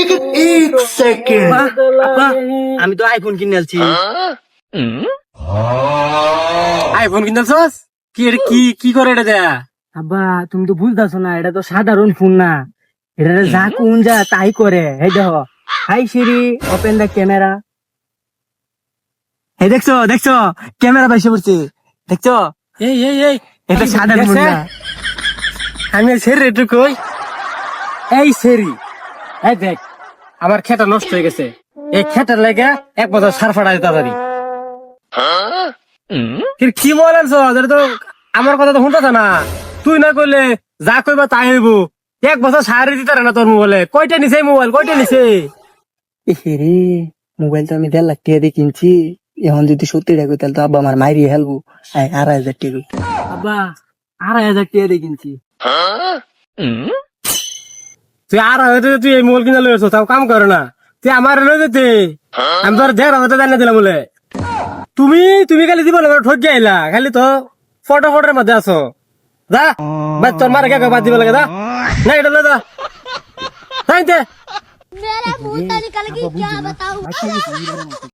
लेकिन एक सेकंड আব্বা, আমি তো আইফোন কিনেছি। আইফোন কিনতেছস? কি এটা কি কি করে এটা দেয়া? আব্বা তুমি তো বুঝতেছো না, এটা তো সাধারণ ফোন না, এটা যা কোন যা তাই করে। এই দেখো, hi Siri open the camera. এই দেখছো দেখছো ক্যামেরা বাইসে পড়ছে, দেখছো? এই এই এই এটা সাধারণ ফোন না। আমি সেরি একটু কই। এই সেরি, এই দেখ আমার খেটা নষ্ট হয়ে গেছে। এই খেটার লেগে এক বছর সার ফাটাই তাড়াতাড়ি। কি বলেন তো আমার কথা তো শুনতেছ না। তুই না কইলে যা কইবা তাই হইব। এক বছর সারি দিতে না তোর মোবাইলে। কয়টা নিছে মোবাইল, কয়টা নিছে? রে মোবাইল তো আমি 1.5 লাখ টাকা দিয়ে কিনছি, এখন যদি 70 টাকা তাহলে তো আব্বা আমার মাইরিয়ে হেলবো। 2,500 টাকা। আব্বা 2,500 টাকা দিয়ে কিনছি। তুই আর হয়তো তুই এই মোবাইল কিনা লইছ, তাও কাম করে না। তুই আমার লই যেতে আমি তোর 1,500 জানিয়ে দিলাম বলে। তুমি তুমি খালি দিব না, ঠকে আইলা। খালি তো ফটোর মধ্যে আছো। যা বাদ, তোর মারে কে বাদ দিব লাগে। যা না, এটা লই যা। তাইতে मेरा मुंह तो निकल गई क्या बताऊं।